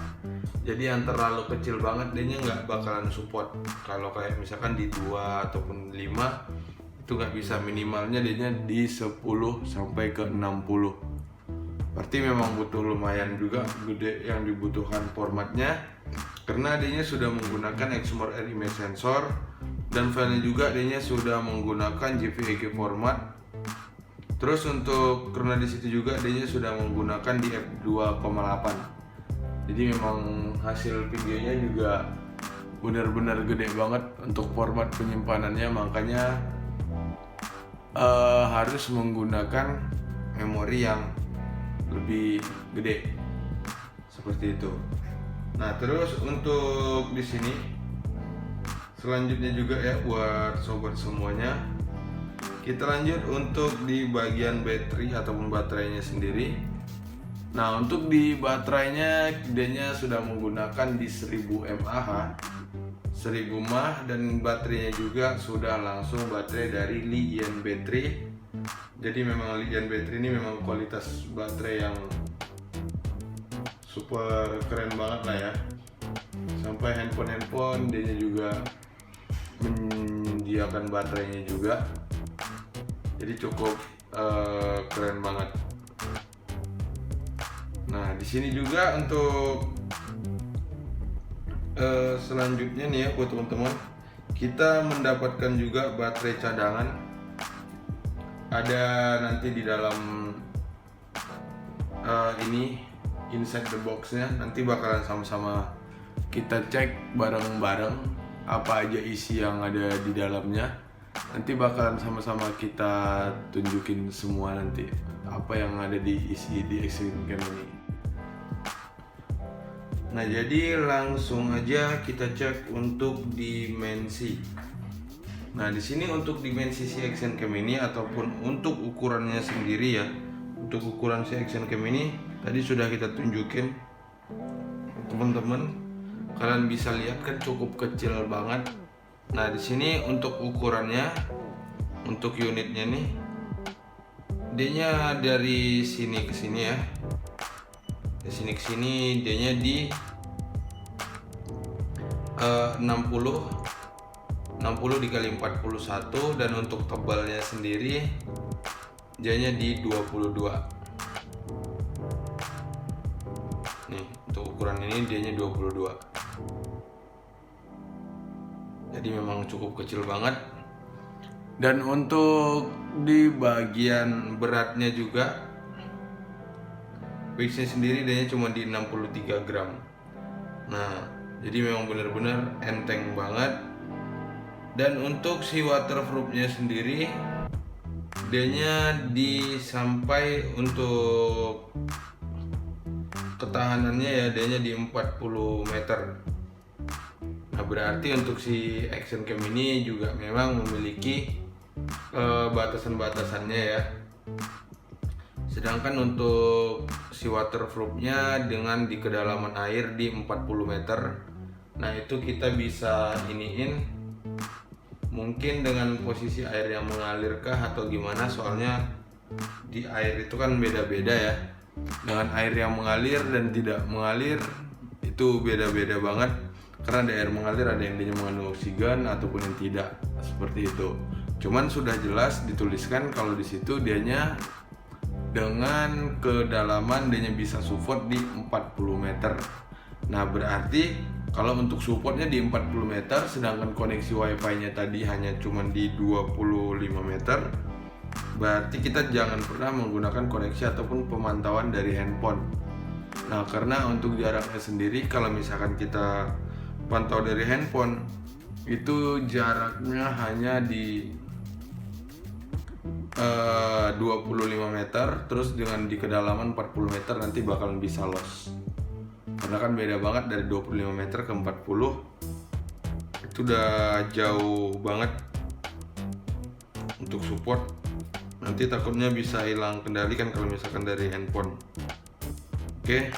Jadi yang terlalu kecil banget dia nggak bakalan support. Kalau kayak misalkan di 2 ataupun 5 itu nggak bisa, minimalnya dia di 10 sampai ke 60. Berarti memang butuh lumayan juga gede yang dibutuhkan formatnya, karena adanya sudah menggunakan Exmor R image sensor, dan filenya juga adanya sudah menggunakan JPEG format. Terus untuk karena di situ juga adanya sudah menggunakan di f2,8. Jadi memang hasil videonya juga benar-benar gede banget untuk format penyimpanannya, makanya harus menggunakan memori yang lebih gede seperti itu. Nah, terus untuk di sini selanjutnya juga ya buat sobat semuanya, kita lanjut untuk di bagian baterai ataupun baterainya sendiri. Nah, untuk di baterainya dia sudah menggunakan di 1000 mAh, 1000 mAh, dan baterainya juga sudah langsung baterai dari Li-ion Battery. Jadi memang Li-ion Battery ini memang kualitas baterai yang super keren banget lah ya. Sampai handphone dia juga menyediakan baterainya juga. Jadi cukup keren banget. Nah, di sini juga untuk selanjutnya nih ya buat teman-teman, kita mendapatkan juga baterai cadangan. Ada nanti di dalam ini inside the box-nya, nanti bakalan sama-sama kita cek bareng-bareng apa aja isi yang ada di dalamnya. Nanti bakalan sama-sama kita tunjukin semua nanti apa yang ada di isi di action cam ini. Nah, jadi langsung aja kita cek untuk dimensi. Nah, di sini untuk dimensi si action cam ini ataupun untuk ukurannya sendiri ya. Untuk ukuran si action cam ini tadi sudah kita tunjukin teman-teman. Kalian bisa lihat kan cukup kecil banget. Nah, di sini untuk ukurannya, untuk unitnya nih, dia dari sini ke sini ya. Dari sini ke sini dia di 60 dikali 41, dan untuk tebalnya sendiri dia di 22. Nih, untuk ukuran ini dia 22. Jadi memang cukup kecil banget. Dan untuk di bagian beratnya juga, weight-nya sendiri dia cuma di 63 gram. Nah, jadi memang benar-benar enteng banget. Dan untuk si waterproofnya sendiri, dia di sampai untuk ketahanannya ya, dia di 40 meter. Nah, berarti untuk si action cam ini juga memang memiliki batasan-batasannya ya. Sedangkan untuk si waterproofnya dengan di kedalaman air di 40 meter. Nah, itu kita bisa iniin mungkin dengan posisi air yang mengalirkah atau gimana, soalnya di air itu kan beda-beda ya. Dengan air yang mengalir dan tidak mengalir itu beda-beda banget. karena ada air mengalir, ada yang dia mengandung oksigen ataupun yang tidak, seperti itu. Cuman sudah jelas dituliskan kalau di situ dianya dengan kedalaman dianya bisa support di 40 meter. Nah berarti kalau untuk supportnya di 40 meter, sedangkan koneksi wifi-nya tadi hanya cuma di 25 meter, berarti kita jangan pernah menggunakan koneksi ataupun pemantauan dari handphone. Nah karena untuk jaraknya sendiri, kalau misalkan kita pantau dari handphone, itu jaraknya hanya di 25 meter, terus dengan di kedalaman 40 meter nanti bakalan bisa loss. Karena kan beda banget dari 25 meter ke 40, itu udah jauh banget untuk support. Nanti takutnya bisa hilang kendali kan kalau misalkan dari handphone. Oke.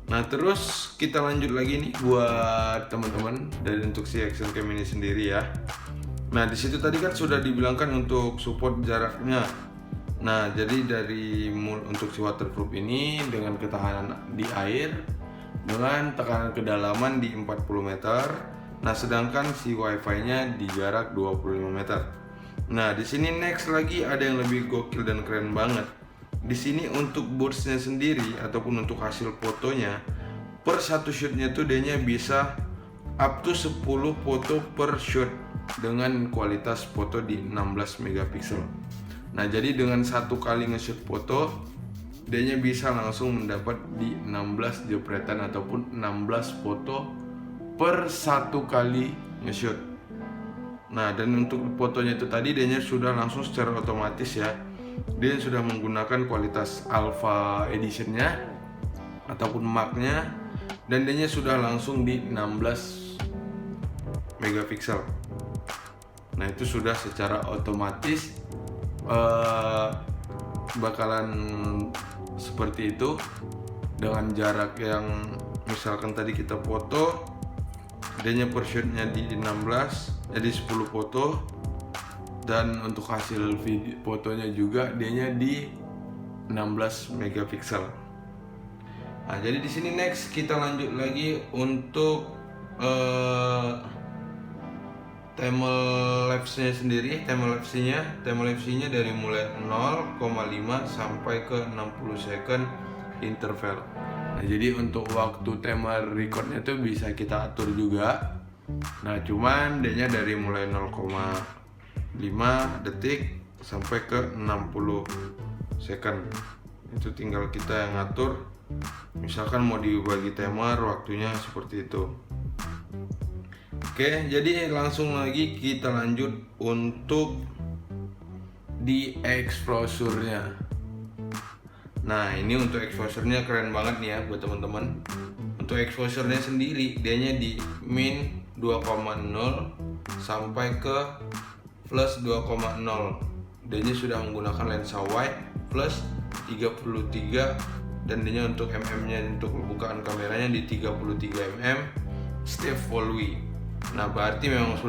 Nah terus kita lanjut lagi nih buat teman-teman dari untuk si action cam ini sendiri ya. Nah di situ tadi kan sudah dibilangkan untuk support jaraknya. Nah jadi dari untuk si waterproof ini dengan ketahanan di air, dengan tekanan kedalaman di 40 meter. Nah sedangkan si wifi-nya di jarak 25 meter. Nah di sini next lagi ada yang lebih gokil dan keren banget. Di sini untuk boards-nya sendiri ataupun untuk hasil fotonya, per satu shootnya tuh dia bisa up to 10 foto per shoot dengan kualitas foto di 16 megapiksel. Nah jadi dengan satu kali nge-shoot foto, dia bisa langsung mendapat di 16 jepretan ataupun 16 foto per satu kali nge-shoot. Nah dan untuk fotonya itu tadi dia sudah langsung secara otomatis ya, dia sudah menggunakan kualitas Alpha Editionnya ataupun Mark-nya, dan dia sudah langsung di 16 megapiksel. Nah itu sudah secara otomatis bakalan seperti itu dengan jarak yang misalkan tadi kita foto, dia per shootnya di 16, jadi 10 foto, dan untuk hasil video fotonya juga dia di 16 megapiksel. Nah jadi di sini next kita lanjut lagi untuk time-lapse-nya sendiri. Time-lapse-nya dari mulai 0,5 sampai ke 60 second interval. Nah jadi untuk waktu timer recordnya tuh bisa kita atur juga. Nah cuman dia dari mulai 0,5 detik sampai ke 60 second. Itu tinggal kita yang ngatur. Misalkan mau dibagi timer waktunya seperti itu. Oke, jadi langsung lagi kita lanjut untuk di exposure-nya. Nah, ini untuk exposure-nya keren banget nih ya buat teman-teman. Untuk exposure-nya sendiri, dianya di min 2,0 sampai ke plus 2,0. Dianya sudah menggunakan lensa wide plus 33, dan dianya untuk mm-nya untuk bukaan kameranya di 33 mm step follow. Nah berarti memang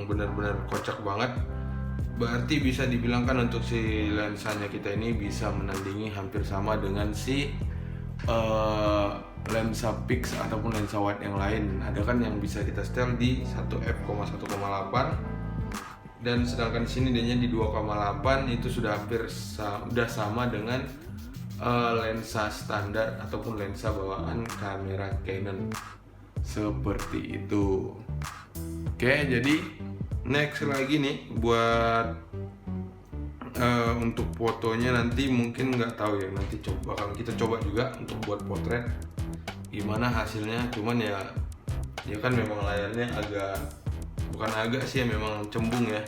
benar-benar kocak banget. Berarti bisa dibilangkan untuk si lensanya kita ini bisa menandingi hampir sama dengan si lensa fix ataupun lensa wide yang lain. Ada kan yang bisa kita setel di 1f1,8, dan sedangkan sini dia di 2,8, itu sudah hampir udah sama dengan lensa standar ataupun lensa bawaan kamera Canon. Seperti itu. Oke, jadi next lagi nih buat untuk fotonya nanti mungkin nggak tahu ya, nanti bakal kita coba juga untuk buat potret gimana hasilnya. Cuman ya kan memang layarnya bukan agak sih ya, memang cembung ya.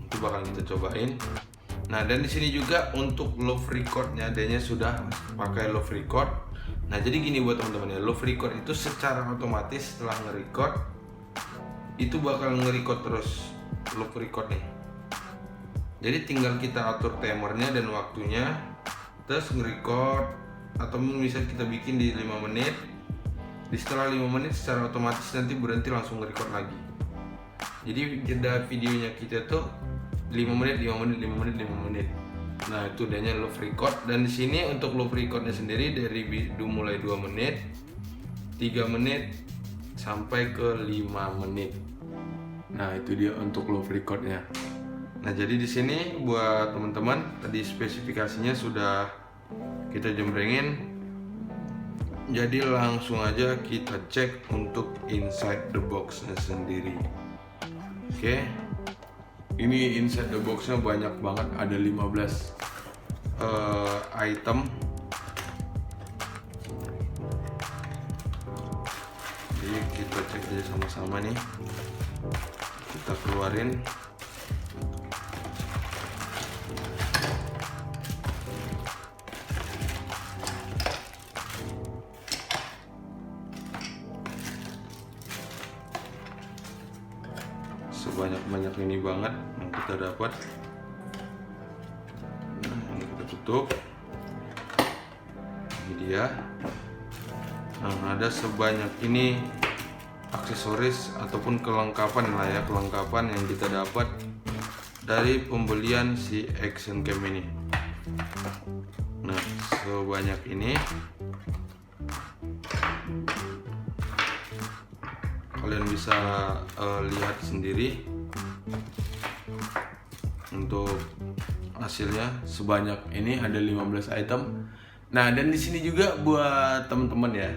Itu bakal kita cobain. Nah dan di sini juga untuk love recordnya, adanya sudah pakai love record. Nah jadi gini buat teman-teman ya, love record itu secara otomatis setelah nge-record itu bakal nge-record terus love record nih. Jadi tinggal kita atur timernya dan waktunya, terus nge-record, atau bisa kita bikin di 5 menit. Di setelah 5 menit secara otomatis nanti berhenti, langsung nge-record lagi. Jadi jeda videonya kita tuh 5 menit. Nah itu adanya love record. Dan di sini untuk love recordnya sendiri dari mulai 2 menit, 3 menit, 1 sampai ke 5 menit. Nah, itu dia untuk love recordnya. Nah, jadi di sini buat teman-teman, tadi spesifikasinya sudah kita jembrengin. Jadi langsung aja kita cek untuk inside the box-nya sendiri. Oke. Ini inside the box-nya banyak banget, ada 15 item. Jadi kita cek aja sama-sama nih. Kita keluarin. Sebanyak-banyak ini banget yang kita dapat. Nah, ini kita tutup. Ini dia. Nah, ada sebanyak ini aksesoris ataupun kelengkapan lah ya, kelengkapan yang kita dapat dari pembelian si action cam ini. Nah, sebanyak ini kalian bisa lihat sendiri untuk hasilnya. Sebanyak ini ada 15 item. Nah, dan di sini juga buat teman-teman ya,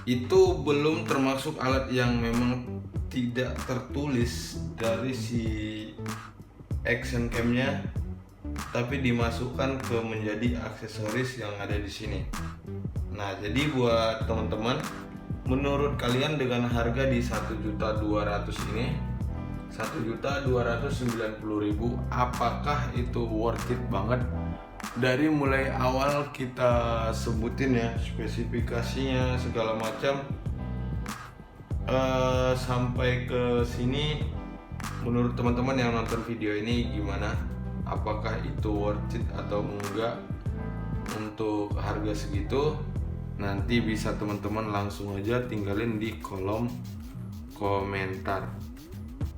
itu belum termasuk alat yang memang tidak tertulis dari si action cam-nya, tapi dimasukkan ke menjadi aksesoris yang ada di sini. Nah, jadi buat teman-teman, menurut kalian dengan harga di 1.200.000 ini, 1.290.000, apakah itu worth it banget? Dari mulai awal kita sebutin ya spesifikasinya segala macam, sampai ke sini, menurut teman-teman yang nonton video ini gimana? Apakah itu worth it atau enggak untuk harga segitu? Nanti bisa teman-teman langsung aja tinggalin di kolom komentar.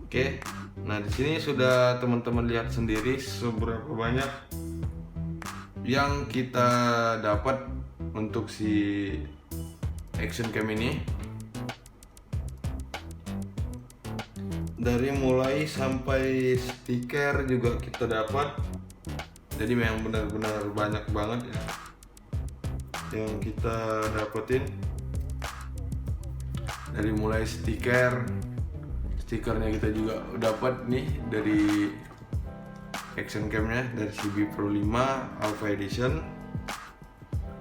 Oke. Nah, di sini sudah teman-teman lihat sendiri seberapa banyak yang kita dapat untuk si action cam ini. Dari mulai sampai stiker juga kita dapat. Jadi memang benar-benar banyak banget ya yang kita dapetin. Dari mulai stikernya kita juga dapat nih dari action camnya, dari CB Pro 5 Alpha Edition,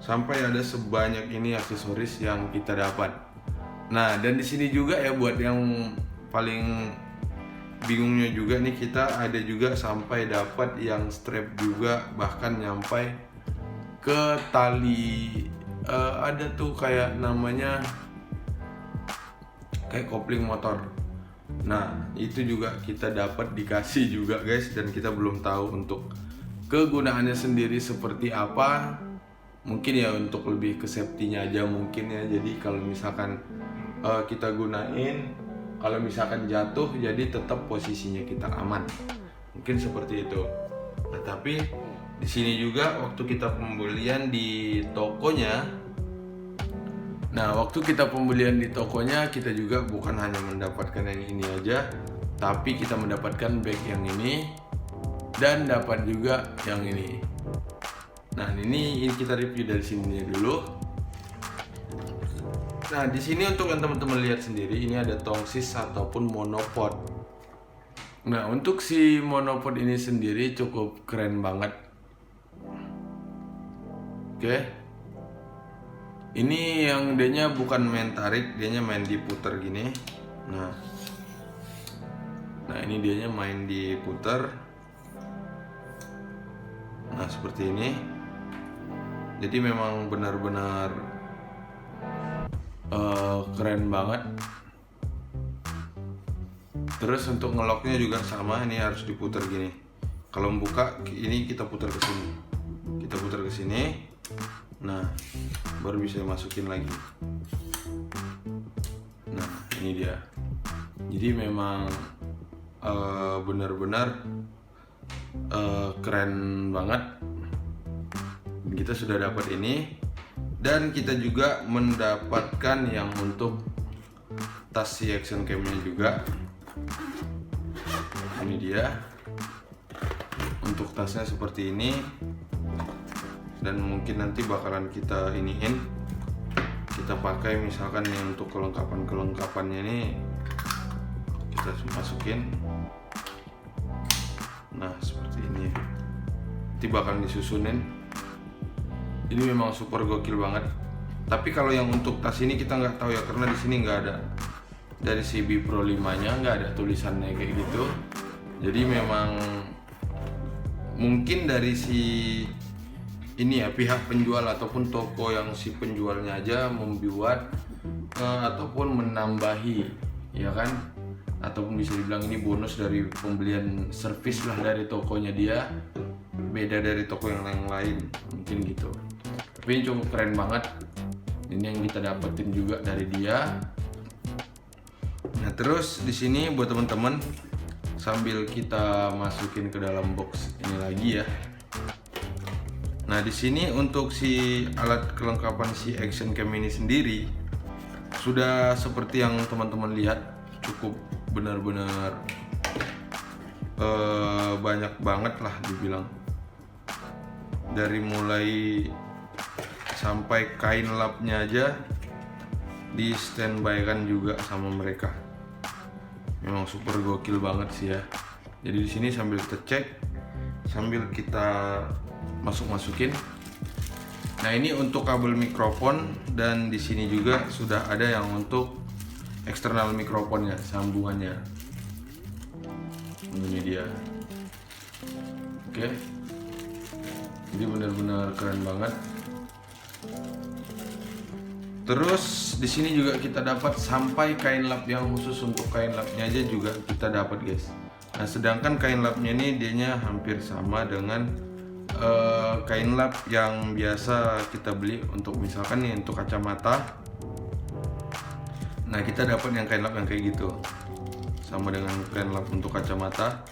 sampai ada sebanyak ini aksesoris yang kita dapat. Nah, dan di sini juga ya buat yang paling bingungnya juga nih, kita ada juga sampai dapat yang strap juga, bahkan nyampai ke tali, ada tuh kayak namanya kayak kopling motor. Nah, itu juga kita dapat dikasih juga guys, dan kita belum tahu untuk kegunaannya sendiri seperti apa. Mungkin ya untuk lebih ke safety-nya aja mungkin ya. Jadi kalau misalkan kita gunain, kalau misalkan jatuh, jadi tetap posisinya kita aman. Mungkin seperti itu. Nah, tapi di sini juga waktu kita pembelian di tokonya, kita juga bukan hanya mendapatkan yang ini aja, tapi kita mendapatkan bag yang ini dan dapat juga yang ini. Nah, ini kita review dari sini dulu. Nah, di sini untuk yang teman-teman lihat sendiri, ini ada tongsis ataupun monopod. Nah, untuk si monopod ini sendiri cukup keren banget. Oke. Ini yang dia bukan main tarik, dia main diputer gini. Nah, ini dia main diputer. Nah, seperti ini. Jadi memang benar-benar keren banget. Terus untuk ngeloknya juga sama, ini harus diputar gini. Kalau membuka ini kita putar ke sini. Kita putar ke sini. Nah, baru bisa masukin lagi. Nah, ini dia. Jadi memang benar-benar keren banget. Kita sudah dapat ini, dan kita juga mendapatkan yang untuk tas si action camnya juga. Ini dia untuk tasnya seperti ini, dan mungkin nanti bakalan kita iniin, kita pakai misalkan nih untuk kelengkapannya ini kita masukin. Nah seperti ini, nanti bakalan disusunin. Ini memang super gokil banget. Tapi kalau yang untuk tas ini kita nggak tahu ya, karena di sini nggak ada dari si B Pro 5-nya, nggak ada tulisannya kayak gitu. Jadi memang mungkin dari si ini ya, pihak penjual ataupun toko yang si penjualnya aja membuat ataupun menambahi, ya kan, ataupun bisa dibilang ini bonus dari pembelian servis lah dari tokonya dia, beda dari toko yang lain mungkin gitu. Tapi ini cukup keren banget, ini yang kita dapetin juga dari dia. Nah terus di sini buat teman-teman, sambil kita masukin ke dalam box ini lagi ya. Nah di sini untuk si alat kelengkapan si action cam ini sendiri sudah seperti yang teman-teman lihat, cukup benar-benar banyak banget lah dibilang. Dari mulai sampai kain lapnya aja di standby kan juga sama mereka. Memang super gokil banget sih ya. Jadi di sini sambil kita cek, sambil kita masukin. Nah ini untuk kabel mikrofon, dan di sini juga sudah ada yang untuk eksternal mikrofonnya, sambungannya. Ini dia. Oke. Jadi benar-benar keren banget. Terus di sini juga kita dapat sampai kain lap yang khusus untuk kain lapnya aja juga kita dapat guys. Nah sedangkan kain lapnya ini dianya hampir sama dengan kain lap yang biasa kita beli untuk misalkan nih untuk kacamata. Nah kita dapat yang kain lap yang kayak gitu, sama dengan kain lap untuk kacamata.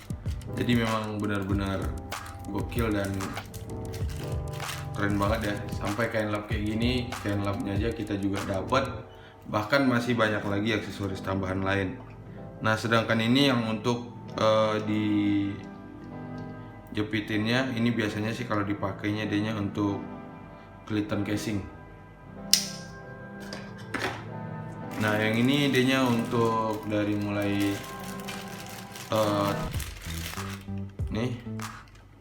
Jadi memang benar-benar gokil dan keren banget ya. Sampai kain lap kayak gini, kain lapnya aja kita juga dapat. Bahkan masih banyak lagi aksesoris tambahan lain. Nah sedangkan ini yang untuk di jepitinnya, ini biasanya sih kalau dipakainya dianya untuk Clayton casing. Nah yang ini dianya untuk dari mulai nih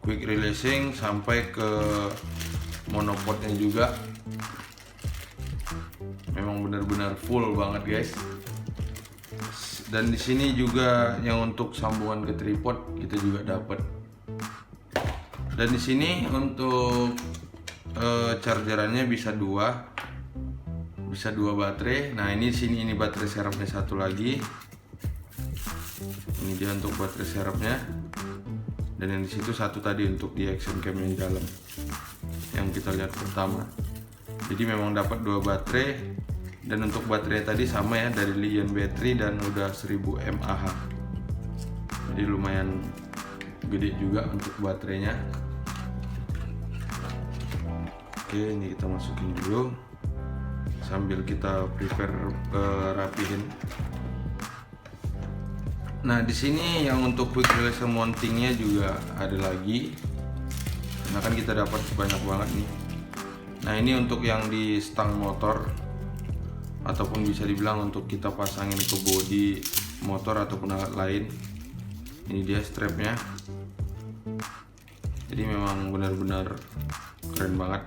quick releasing sampai ke monopodnya juga. Memang benar-benar full banget guys. Dan di sini juga yang untuk sambungan ke tripod kita juga dapat. Dan di sini untuk chargerannya bisa dua baterai. Nah ini sini ini baterai serapnya satu lagi. Ini dia untuk baterai serapnya. Dan yang di situ satu tadi untuk di action cam yang di dalam, yang kita lihat pertama. Jadi memang dapat dua baterai, dan untuk baterai tadi sama ya, dari Li-ion battery dan udah 1000 mAh. Jadi lumayan gede juga untuk baterainya. Oke, ini kita masukin dulu sambil kita prepare rapihin. Nah di sini yang untuk quick release mountingnya juga ada lagi. Nah kan kita dapat banyak banget nih. Nah ini untuk yang di stang motor, ataupun bisa dibilang untuk kita pasangin ke bodi motor ataupun alat lain. Ini dia strapnya. Jadi memang benar-benar keren banget.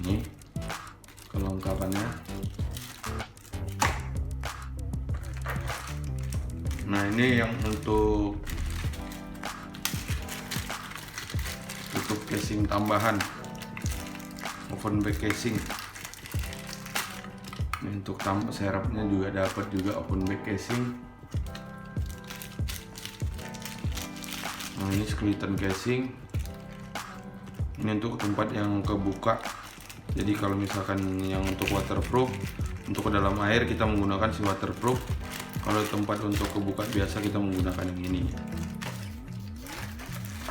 Ini kelengkapannya. Nah ini yang untuk tutup casing tambahan, open back casing. Ini untuk serapnya juga dapat juga open back casing. Nah ini skeleton casing. Ini untuk tempat yang kebuka Jadi kalau misalkan yang untuk waterproof, untuk ke dalam air kita menggunakan si waterproof. Kalau tempat untuk kebuka biasa kita menggunakan yang ini.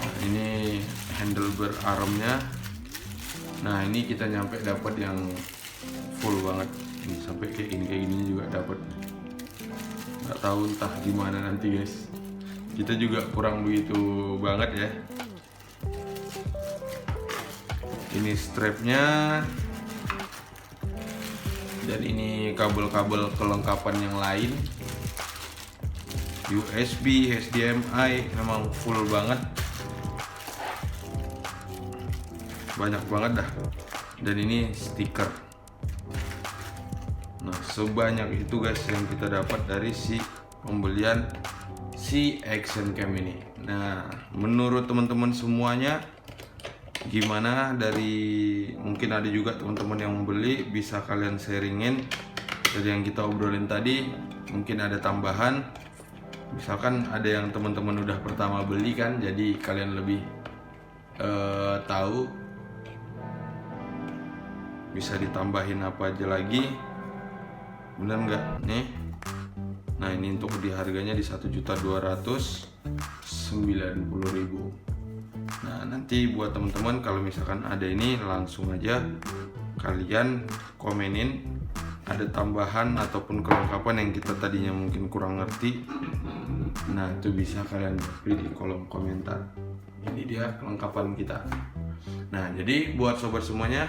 Nah, ini handle berarmnya. Nah ini kita nyampe dapat yang full banget. Ini sampai kayak gini juga dapat. Nggak tahu entah gimana nanti guys. Kita juga kurang begitu banget ya. Ini strapnya, dan ini kabel-kabel kelengkapan yang lain, USB, HDMI, memang full banget, banyak banget dah. Dan ini stiker. Nah sebanyak itu guys yang kita dapat dari si pembelian si action cam ini. Nah menurut teman-teman semuanya gimana? Dari mungkin ada juga teman-teman yang membeli, bisa kalian sharingin dari yang kita obrolin tadi. Mungkin ada tambahan, misalkan ada yang teman-teman udah pertama beli kan, jadi kalian lebih tahu bisa ditambahin apa aja lagi, bener nggak nih? Nah ini untuk di harganya di 1.290.000. Nah nanti buat teman-teman kalau misalkan ada ini, langsung aja kalian komenin ada tambahan ataupun kelengkapan yang kita tadinya mungkin kurang ngerti. Nah itu bisa kalian beri di kolom komentar. Ini dia kelengkapan kita. Nah jadi buat sobat semuanya,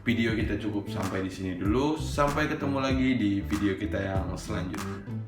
video kita cukup sampai di sini dulu. Sampai ketemu lagi di video kita yang selanjutnya.